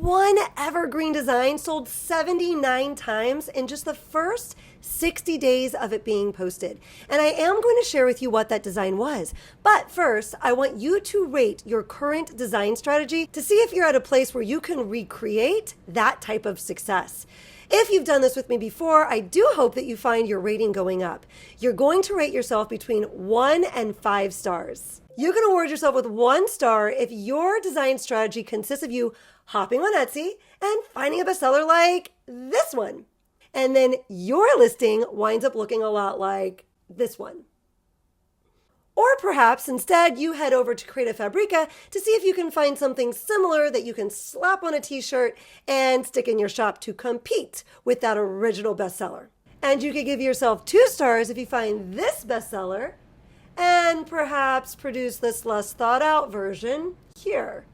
one evergreen design sold 79 times in just the first 60 days of it being posted. And I am going to share with you what that design was. But first, I want you to rate your current design strategy to see if you're at a place where you can recreate that type of success. If you've done this with me before, I do hope that you find your rating going up. You're going to rate yourself between 1 and 5 stars. You can award yourself with 1 star if your design strategy consists of you hopping on Etsy and finding a bestseller like this one. And then your listing winds up looking a lot like this one. Or perhaps instead you head over to Creative Fabrica to see if you can find something similar that you can slap on a t-shirt and stick in your shop to compete with that original bestseller. And you could give yourself 2 stars if you find this bestseller and perhaps produce this less thought out version here.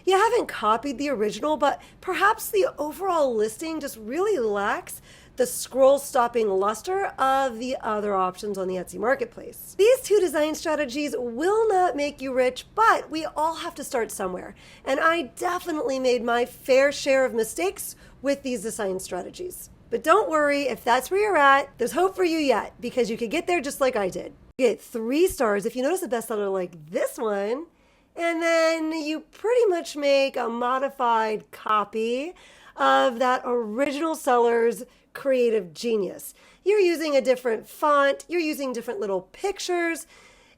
You haven't copied the original, but perhaps the overall listing just really lacks the scroll-stopping luster of the other options on the Etsy marketplace. These 2 design strategies will not make you rich, but we all have to start somewhere. And I definitely made my fair share of mistakes with these design strategies. But don't worry, if that's where you're at, there's hope for you yet, because you could get there just like I did. You get 3 stars if you notice a bestseller like this one, and then you pretty much make a modified copy of that original seller's creative genius. You're using a different font, you're using different little pictures,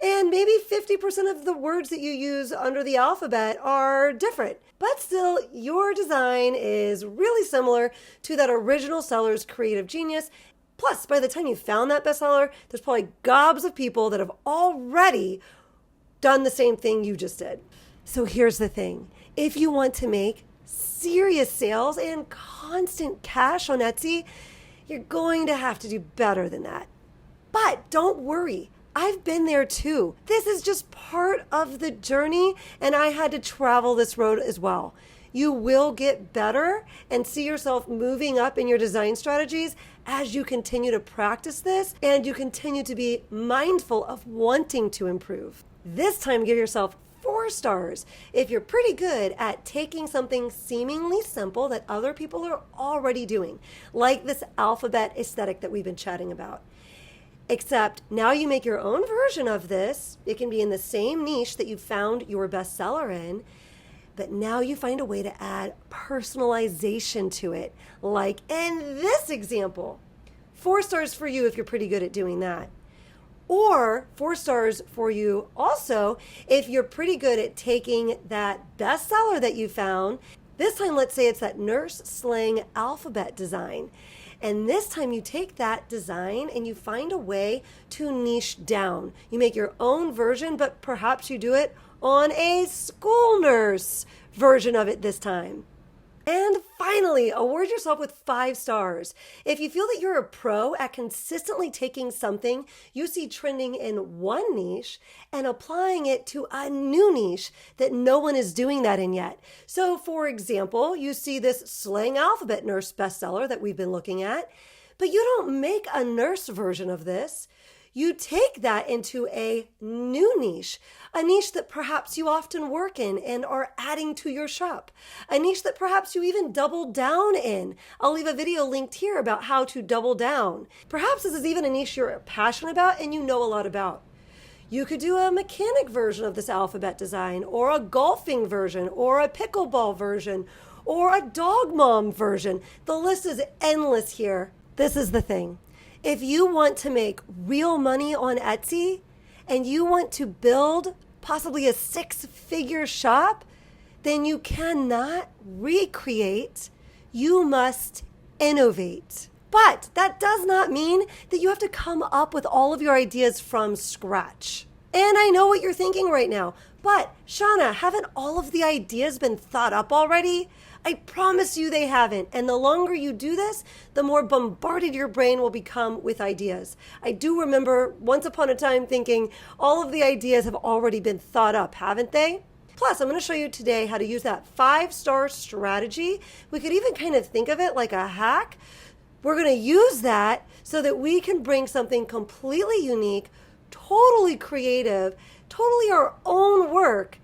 and maybe 50% of the words that you use under the alphabet are different. But still, your design is really similar to that original seller's creative genius. Plus, by the time you found that bestseller, there's probably gobs of people that have already done the same thing you just did. So here's the thing. If you want to make serious sales and constant cash on Etsy, you're going to have to do better than that. But don't worry. I've been there too. This is just part of the journey, and I had to travel this road as well. You will get better and see yourself moving up in your design strategies as you continue to practice this and you continue to be mindful of wanting to improve. This time, give yourself 4 stars if you're pretty good at taking something seemingly simple that other people are already doing, like this alphabet aesthetic that we've been chatting about. Except now you make your own version of this. It can be in the same niche that you found your bestseller in, but now you find a way to add personalization to it, like in this example. 4 stars for you if you're pretty good at doing that. Or 4 stars for you also if you're pretty good at taking that bestseller that you found. This time, let's say it's that nurse slang alphabet design. And this time you take that design and you find a way to niche down. You make your own version, but perhaps you do it on a school nurse version of it this time. And finally, award yourself with 5 stars. If you feel that you're a pro at consistently taking something you see trending in one niche and applying it to a new niche that no one is doing that in yet. So for example, you see this slang alphabet nurse bestseller that we've been looking at, but you don't make a nurse version of this. You take that into a new niche, a niche that perhaps you often work in and are adding to your shop, a niche that perhaps you even double down in. I'll leave a video linked here about how to double down. Perhaps this is even a niche you're passionate about and you know a lot about. You could do a mechanic version of this alphabet design, or a golfing version, or a pickleball version, or a dog mom version. The list is endless here. This is the thing. If you want to make real money on Etsy and you want to build possibly a 6-figure shop, then you cannot recreate, you must innovate. But that does not mean that you have to come up with all of your ideas from scratch. And I know what you're thinking right now, but Shawna, haven't all of the ideas been thought up already? I promise you they haven't. And the longer you do this, the more bombarded your brain will become with ideas. I do remember once upon a time thinking all of the ideas have already been thought up, haven't they? Plus, I'm going to show you today how to use that 5-star strategy. We could even kind of think of it like a hack. We're going to use that so that we can bring something completely unique, totally creative, totally our own work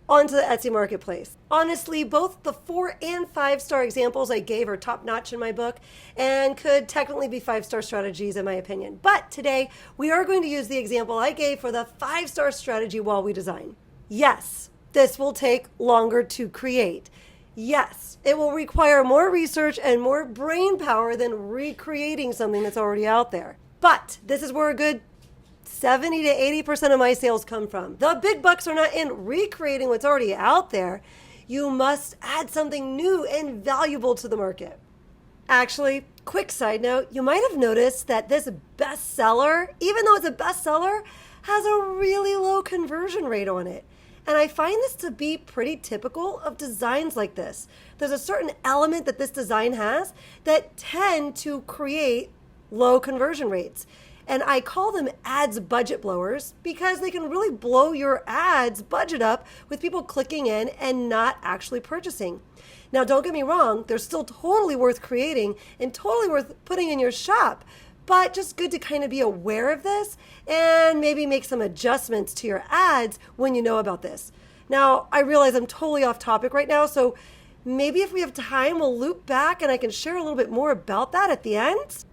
onto the Etsy marketplace. Honestly, both the 4 and 5-star examples I gave are top notch in my book and could technically be 5-star strategies in my opinion. But today we are going to use the example I gave for the 5-star strategy while we design. Yes, this will take longer to create. Yes, it will require more research and more brain power than recreating something that's already out there. But this is where a good 70 to 80% of my sales come from. The big bucks are not in recreating what's already out there. You must add something new and valuable to the market. Actually, quick side note, you might have noticed that this bestseller, even though it's a bestseller, has a really low conversion rate on it. And I find this to be pretty typical of designs like this. There's a certain element that this design has that tend to create low conversion rates. And I call them ads budget blowers because they can really blow your ads budget up with people clicking in and not actually purchasing. Now, don't get me wrong, they're still totally worth creating and totally worth putting in your shop, but just good to kind of be aware of this and maybe make some adjustments to your ads when you know about this. Now, I realize I'm totally off topic right now, so maybe if we have time, we'll loop back and I can share a little bit more about that at the end.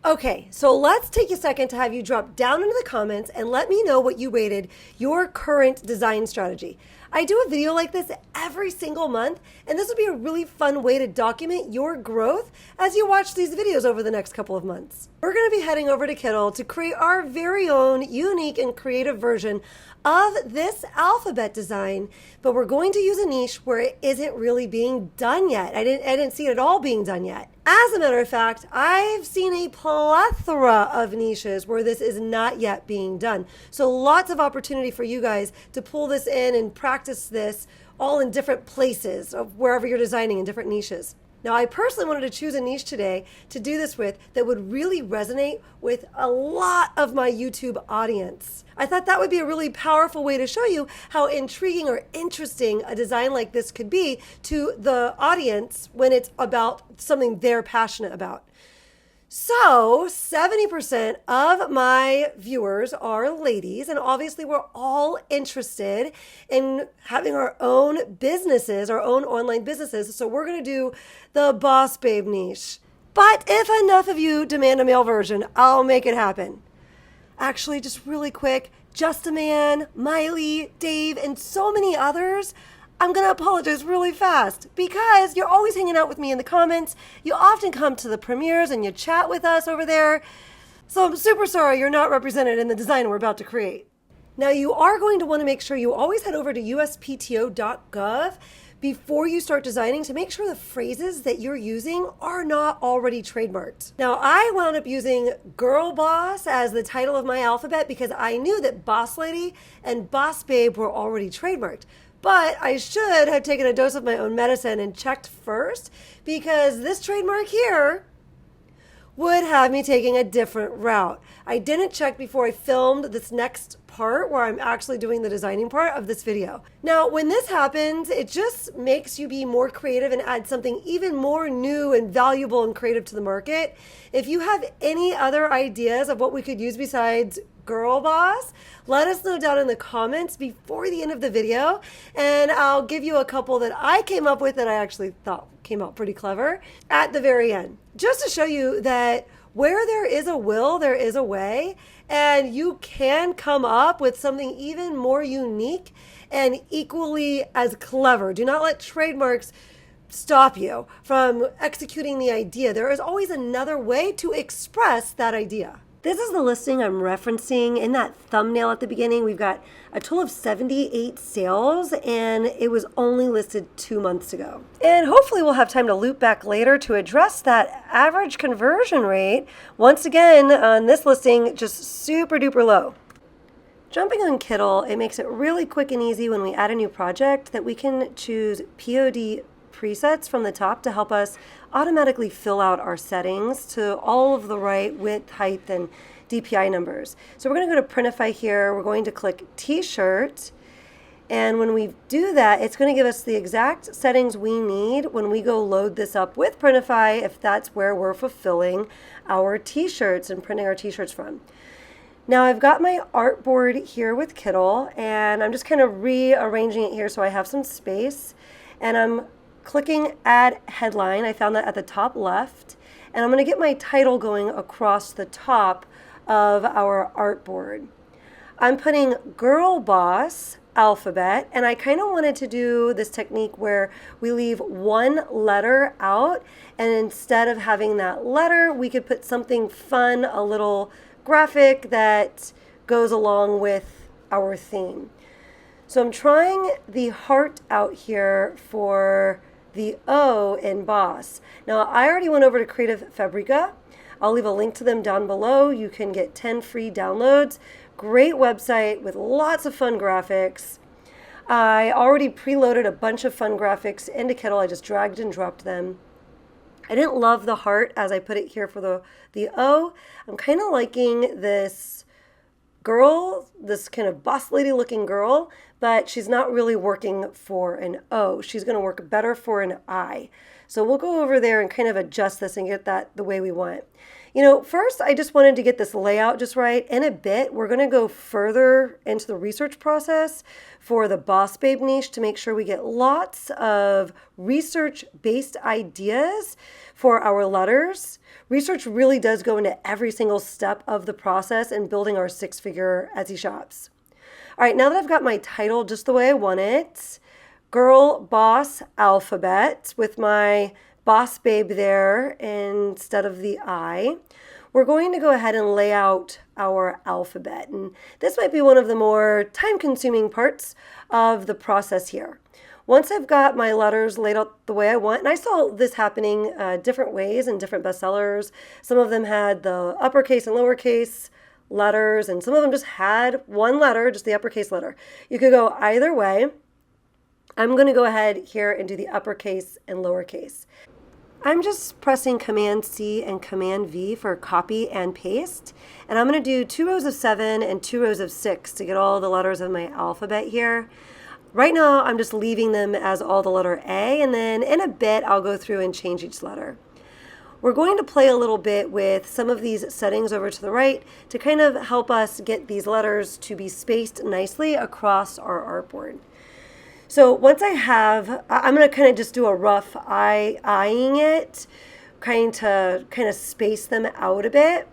Okay, so let's take a second to have you drop down into the comments and let me know what you rated your current design strategy. I do a video like this every single month, and this would be a really fun way to document your growth as you watch these videos over the next couple of months. We're going to be heading over to Kittl to create our very own unique and creative version of this alphabet design, but we're going to use a niche where it isn't really being done yet. I didn't see it at all being done yet. As a matter of fact, I've seen a plethora of niches where this is not yet being done. So lots of opportunity for you guys to pull this in and practice this all in different places of wherever you're designing in different niches. Now, I personally wanted to choose a niche today to do this with that would really resonate with a lot of my YouTube audience. I thought that would be a really powerful way to show you how intriguing or interesting a design like this could be to the audience when it's about something they're passionate about. So 70% of my viewers are ladies, and obviously we're all interested in having our own businesses, our own online businesses. So we're going to do the boss babe niche. But if enough of you demand a male version, I'll make it happen. Actually, just really quick, Just a Man, Miley, Dave, and so many others, I'm going to apologize really fast because you're always hanging out with me in the comments. You often come to the premieres and you chat with us over there. So I'm super sorry you're not represented in the design we're about to create. Now, you are going to want to make sure you always head over to uspto.gov before you start designing to make sure the phrases that you're using are not already trademarked. Now, I wound up using Girl Boss as the title of my alphabet because I knew that Boss Lady and Boss Babe were already trademarked. But I should have taken a dose of my own medicine and checked first because this trademark here would have me taking a different route. I didn't check before I filmed this next part where I'm actually doing the designing part of this video. Now, when this happens, it just makes you be more creative and add something even more new and valuable and creative to the market. If you have any other ideas of what we could use besides Girl Boss, let us know down in the comments before the end of the video, and I'll give you a couple that I came up with that I actually thought came out pretty clever at the very end, just to show you that where there is a will, there is a way, and you can come up with something even more unique and equally as clever. Do not let trademarks stop you from executing the idea. There is always another way to express that idea. This is the listing I'm referencing in that thumbnail at the beginning. We've got a total of 78 sales, and it was only listed 2 months ago. And hopefully we'll have time to loop back later to address that average conversion rate. Once again, on this listing, just super duper low. Jumping on Kittl, it makes it really quick and easy when we add a new project that we can choose POD presets from the top to help us automatically fill out our settings to all of the right width, height, and DPI numbers. So we're going to go to Printify here. We're going to click T-shirt. And when we do that, it's going to give us the exact settings we need when we go load this up with Printify, if that's where we're fulfilling our T-shirts and printing our T-shirts from. Now I've got my artboard here with Kittl, and I'm just kind of rearranging it here so I have some space. And I'm clicking Add Headline. I found that at the top left. And I'm going to get my title going across the top of our artboard. I'm putting Girl Boss Alphabet, and I kind of wanted to do this technique where we leave one letter out, and instead of having that letter, we could put something fun, a little graphic that goes along with our theme. So I'm trying the heart out here for the O in Boss. Now I already went over to Creative Fabrica. I'll leave a link to them down below. You can get 10 free downloads. Great website with lots of fun graphics. I already preloaded a bunch of fun graphics into Kittl. I just dragged and dropped them. I didn't love the heart as I put it here for the O. I'm kind of liking this girl, this kind of boss lady looking girl, but she's not really working for an O. She's going to work better for an I. So we'll go over there and kind of adjust this and get that the way we want. You know, first I just wanted to get this layout just right. In a bit, we're going to go further into the research process for the Boss Babe niche to make sure we get lots of research-based ideas for our letters. Research really does go into every single step of the process in building our six-figure Etsy shops. All right, now that I've got my title just the way I want it, Girl Boss Alphabet with my Boss Babe there instead of the I, we're going to go ahead and lay out our alphabet. And this might be one of the more time-consuming parts of the process here. Once I've got my letters laid out the way I want, and I saw this happening different ways in different bestsellers. Some of them had the uppercase and lowercase letters, and some of them just had one letter, just the uppercase letter. You could go either way. I'm going to go ahead here and do the uppercase and lowercase. I'm just pressing Command C and Command V for copy and paste. And I'm going to do 2 rows of 7 and 2 rows of 6 to get all the letters of my alphabet here. Right now, I'm just leaving them as all the letter A, and then in a bit, I'll go through and change each letter. We're going to play a little bit with some of these settings over to the right to kind of help us get these letters to be spaced nicely across our artboard. So once I have, I'm going to kind of just do a rough eyeing it, kind of space them out a bit.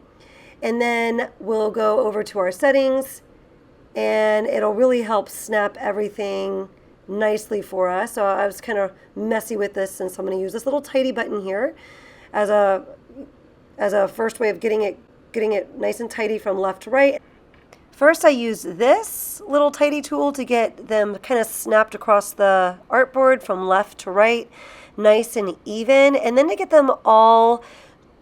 And then we'll go over to our settings, and it'll really help snap everything nicely for us. So I was kind of messy with this, since I'm going to use this little tidy button here as a first way of getting it nice and tidy from left to right. First, I use this little tidy tool to get them kind of snapped across the artboard from left to right, nice and even. And then to get them all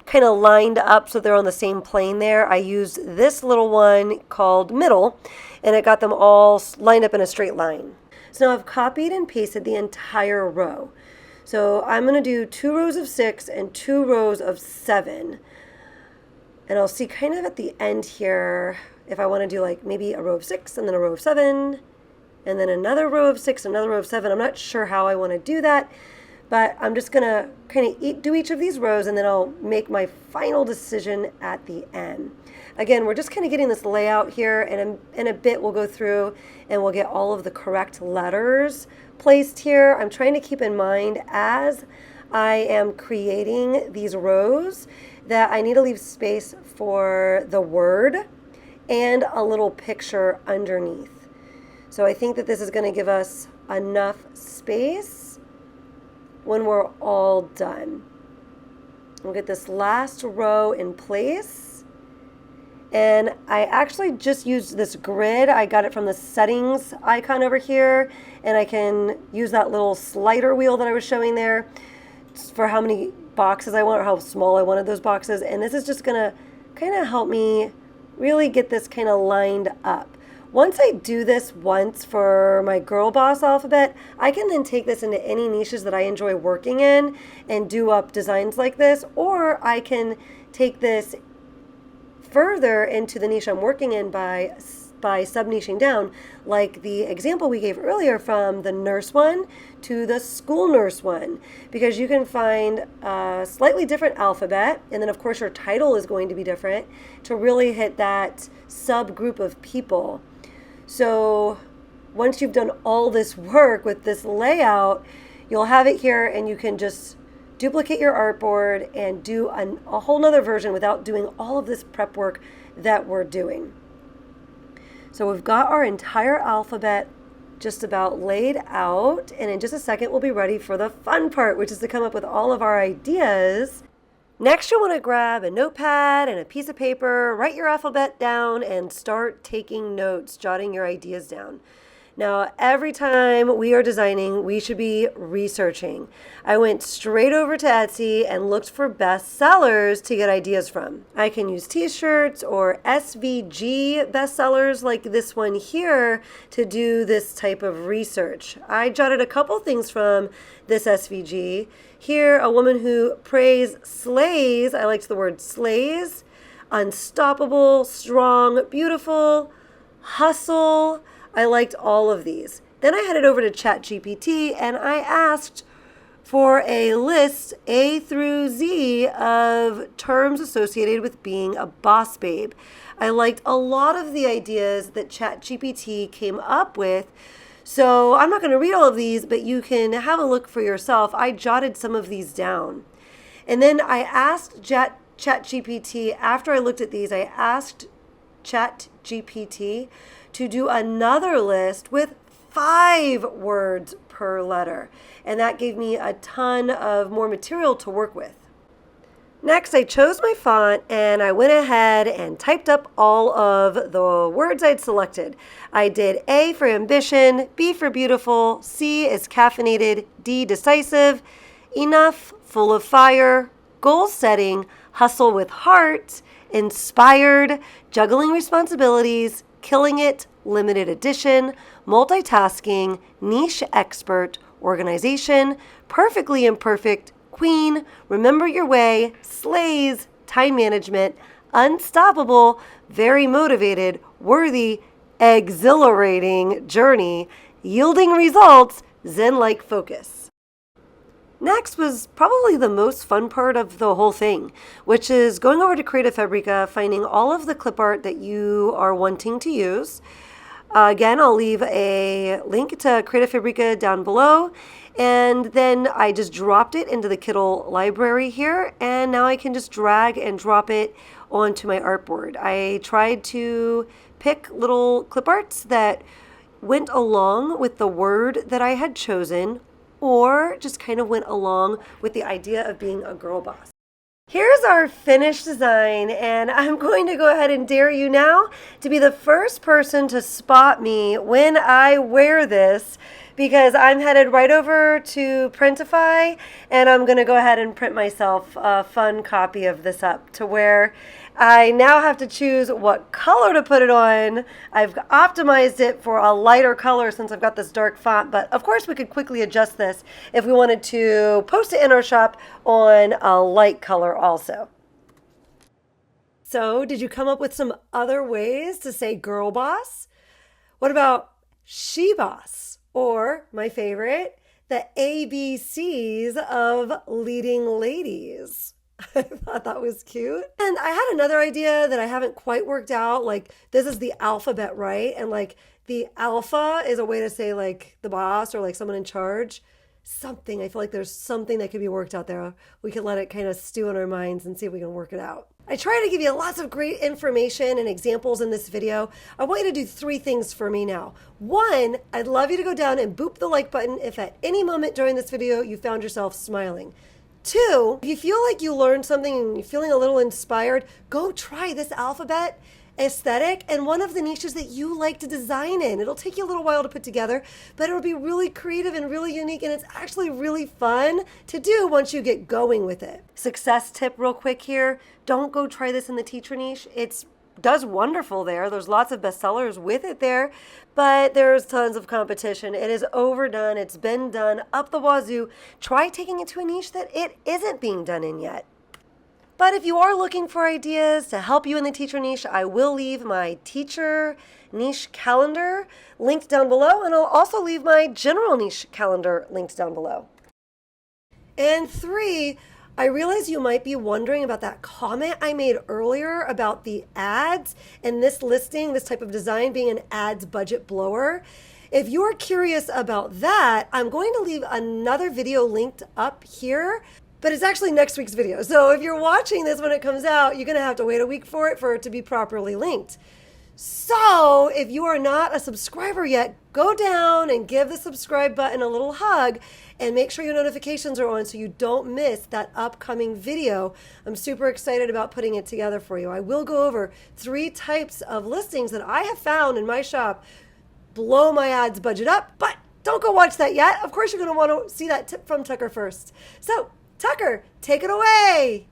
kind of lined up so they're on the same plane there, I used this little one called Middle, and it got them all lined up in a straight line. So now I've copied and pasted the entire row. So I'm going to do 2 rows of 6 and 2 rows of 7. And I'll see kind of at the end here if I want to do like maybe a row of 6 and then a row of 7 and then another row of 6, another row of 7. I'm not sure how I want to do that, but I'm just going to kind of do each of these rows, and then I'll make my final decision at the end. Again, we're just kind of getting this layout here, and in a bit we'll go through and we'll get all of the correct letters placed here. I'm trying to keep in mind as I am creating these rows that I need to leave space for the word and a little picture underneath. So I think that this is going to give us enough space when we're all done. We'll get this last row in place. And I actually just used this grid. I got it from the settings icon over here, and I can use that little slider wheel that I was showing there for how many boxes I want or how small I wanted those boxes. And this is just going to kind of help me really get this kind of lined up. Once I do this once for my Girl Boss alphabet, I can then take this into any niches that I enjoy working in and do up designs like this, or I can take this further into the niche I'm working in by by sub-niching down, like the example we gave earlier from the nurse one to the school nurse one, because you can find a slightly different alphabet, and then of course your title is going to be different to really hit that subgroup of people. So once you've done all this work with this layout, you'll have it here and you can just duplicate your artboard and do a whole nother version without doing all of this prep work that we're doing. So we've got our entire alphabet just about laid out, and in just a second we'll be ready for the fun part, which is to come up with all of our ideas. Next, you'll want to grab a notepad and a piece of paper, write your alphabet down, and start taking notes, jotting your ideas down. Now, every time we are designing, we should be researching. I went straight over to Etsy and looked for bestsellers to get ideas from. I can use t-shirts or SVG bestsellers like this one here to do this type of research. I jotted a couple things from this SVG. Here, a woman who prays slays. I liked the word slays. Unstoppable, strong, beautiful, hustle. I liked all of these. Then I headed over to ChatGPT and I asked for a list A through Z of terms associated with being a boss babe. I liked a lot of the ideas that ChatGPT came up with. So I'm not going to read all of these, but you can have a look for yourself. I jotted some of these down. And then I asked ChatGPT, after I looked at these, I asked ChatGPT to do another list with 5 words per letter. And that gave me a ton of more material to work with. Next, I chose my font and I went ahead and typed up all of the words I'd selected. I did A for ambition, B for beautiful, C is caffeinated, D decisive, enough, full of fire, goal setting, hustle with heart, inspired, juggling responsibilities, killing it, limited edition, multitasking, niche expert, organization, perfectly imperfect, queen, remember your way, slays, time management, unstoppable, very motivated, worthy, exhilarating, journey, yielding results, zen-like focus. Next was probably the most fun part of the whole thing, which is going over to Creative Fabrica, finding all of the clip art that you are wanting to use. Again, I'll leave a link to Creative Fabrica down below. And then I just dropped it into the Kittl library here. And now I can just drag and drop it onto my artboard. I tried to pick little clip arts that went along with the word that I had chosen, or just kind of went along with the idea of being a girl boss. Here's our finished design, and I'm going to go ahead and dare you now to be the first person to spot me when I wear this, because I'm headed right over to Printify, and I'm going to go ahead and print myself a fun copy of this up to where I now have to choose what color to put it on. I've optimized it for a lighter color since I've got this dark font, but of course we could quickly adjust this if we wanted to post it in our shop on a light color also. So, did you come up with some other ways to say girl boss? What about she boss? Or, my favorite, the ABCs of leading ladies. I thought that was cute. And I had another idea that I haven't quite worked out. Like, this is the alphabet, right? And like the alpha is a way to say like the boss or like someone in charge. Something. I feel like there's something that could be worked out there. We could let it kind of stew in our minds and see if we can work it out. I try to give you lots of great information and examples in this video. I want you to do 3 things for me now. 1, I'd love you to go down and boop the like button if at any moment during this video you found yourself smiling. 2, if you feel like you learned something and you're feeling a little inspired, go try this alphabet aesthetic and one of the niches that you like to design in. It'll take you a little while to put together, but it'll be really creative and really unique, and it's actually really fun to do once you get going with it. Success tip real quick here. Don't go try this in the teacher niche. It does wonderful there. There's lots of bestsellers with it there, but there's tons of competition. It is overdone. It's been done up the wazoo. Try taking it to a niche that it isn't being done in yet. But if you are looking for ideas to help you in the teacher niche, I will leave my teacher niche calendar linked down below, and I'll also leave my general niche calendar linked down below. And 3, I realize you might be wondering about that comment I made earlier about the ads and this listing, this type of design being an ads budget blower. If you're curious about that, I'm going to leave another video linked up here, but it's actually next week's video. So if you're watching this when it comes out, you're going to have to wait a week for it to be properly linked. So if you are not a subscriber yet, go down and give the subscribe button a little hug and make sure your notifications are on so you don't miss that upcoming video. I'm super excited about putting it together for you. I will go over 3 types of listings that I have found in my shop blow my ads budget up, but don't go watch that yet. Of course, you're going to want to see that tip from Tucker first. So Tucker, take it away.